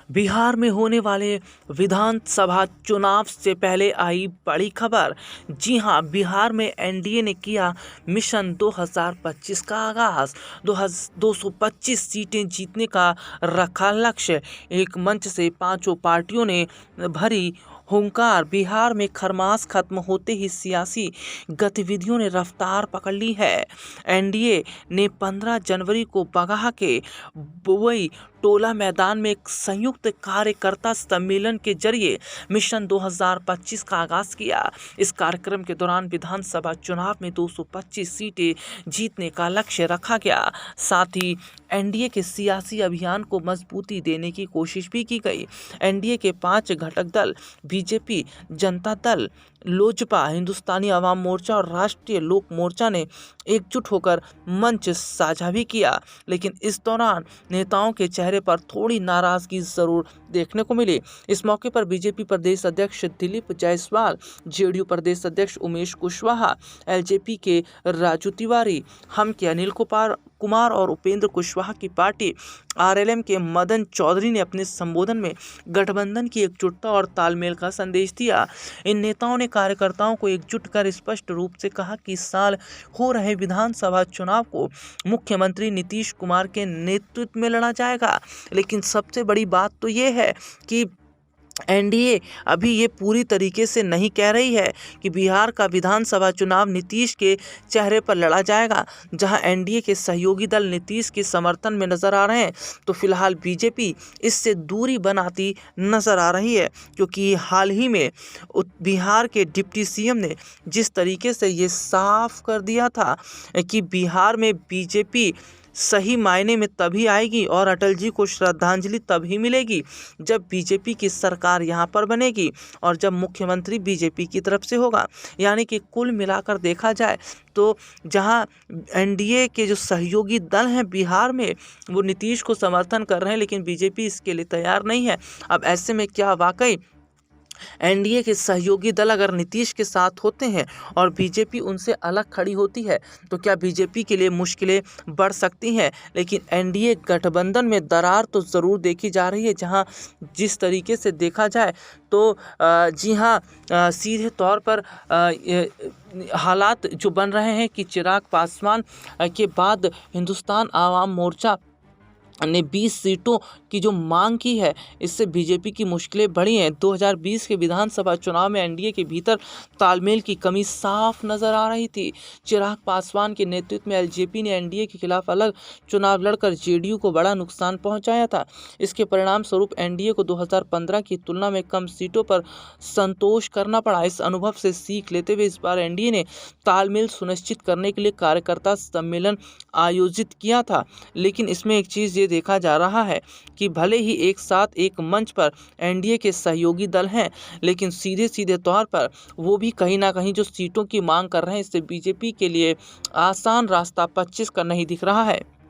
बिहार में होने वाले विधानसभा चुनाव से पहले आई बड़ी खबर। जी हां, बिहार में एनडीए ने किया मिशन 2025 का आगाज। 225 सीटें जीतने का रखा लक्ष्य। एक मंच से पांचों पार्टियों ने भरी हुंकार। बिहार में खरमास खत्म होते ही सियासी गतिविधियों ने रफ्तार पकड़ ली है। एनडीए ने 15 जनवरी को बगहा के बुवई टोला मैदान में एक संयुक्त कार्यकर्ता सम्मेलन के जरिए मिशन 2025 का आगाज किया। इस कार्यक्रम के दौरान विधानसभा चुनाव में 225 सीटें जीतने का लक्ष्य रखा गया। साथ ही एनडीए के सियासी अभियान को मजबूती देने की कोशिश भी की गई। एनडीए के 5 घटक दल बीजेपी, जनता दल, लोजपा, हिंदुस्तानी अवाम मोर्चा और राष्ट्रीय लोक मोर्चा ने एकजुट होकर मंच साझा भी किया। लेकिन इस दौरान नेताओं के चेहरे पर थोड़ी नाराजगी जरूर देखने को मिली। इस मौके पर बीजेपी प्रदेश अध्यक्ष दिलीप जायसवाल, जेडीयू प्रदेश अध्यक्ष उमेश कुशवाहा, एलजेपी के राजू तिवारी, हम के अनिल कुमार और उपेंद्र कुशवाहा की पार्टी आरएलएम के मदन चौधरी ने अपने संबोधन में गठबंधन की एकजुटता और तालमेल का संदेश दिया। इन नेताओं ने कार्यकर्ताओं को एकजुट कर स्पष्ट रूप से कहा कि इस साल हो रहे विधानसभा चुनाव को मुख्यमंत्री नीतीश कुमार के नेतृत्व में लड़ा जाएगा। लेकिन सबसे बड़ी बात तो ये है कि एनडीए अभी ये पूरी तरीके से नहीं कह रही है कि बिहार का विधानसभा चुनाव नीतीश के चेहरे पर लड़ा जाएगा। जहां एनडीए के सहयोगी दल नीतीश के समर्थन में नजर आ रहे हैं, तो फिलहाल बीजेपी इससे दूरी बनाती नजर आ रही है, क्योंकि हाल ही में बिहार के डिप्टी सीएम ने जिस तरीके से ये साफ कर दिया था कि बिहार में बीजेपी सही मायने में तभी आएगी और अटल जी को श्रद्धांजलि तभी मिलेगी जब बीजेपी की सरकार यहाँ पर बनेगी और जब मुख्यमंत्री बीजेपी की तरफ से होगा। यानी कि कुल मिलाकर देखा जाए तो जहाँ एनडीए के जो सहयोगी दल हैं बिहार में, वो नीतीश को समर्थन कर रहे हैं, लेकिन बीजेपी इसके लिए तैयार नहीं है। अब ऐसे में क्या वाकई एनडीए के सहयोगी दल अगर नीतीश के साथ होते हैं और बीजेपी उनसे अलग खड़ी होती है, तो क्या बीजेपी के लिए मुश्किलें बढ़ सकती हैं? लेकिन एनडीए गठबंधन में दरार तो ज़रूर देखी जा रही है, जहां जिस तरीके से देखा जाए तो जी हाँ, सीधे तौर पर हालात जो बन रहे हैं कि चिराग पासवान के बाद हिंदुस्तान आवाम मोर्चा ने 20 सीटों की जो मांग की है, इससे बीजेपी की मुश्किलें बढ़ी हैं। 2020 के विधानसभा चुनाव में एनडीए के भीतर तालमेल की कमी साफ नजर आ रही थी। चिराग पासवान के नेतृत्व में एलजेपी ने एनडीए के खिलाफ अलग चुनाव लड़कर जेडीयू को बड़ा नुकसान पहुंचाया था। इसके परिणाम स्वरूप एनडीए को 2015 की तुलना में कम सीटों पर संतोष करना पड़ा। इस अनुभव से सीख लेते हुए इस बार एनडीए ने तालमेल सुनिश्चित करने के लिए कार्यकर्ता सम्मेलन आयोजित किया था। लेकिन इसमें एक चीज़ देखा जा रहा है कि भले ही एक साथ एक मंच पर एनडीए के सहयोगी दल हैं, लेकिन सीधे तौर पर वो भी कहीं ना कहीं जो सीटों की मांग कर रहे हैं, इससे बीजेपी के लिए आसान रास्ता 25 का नहीं दिख रहा है।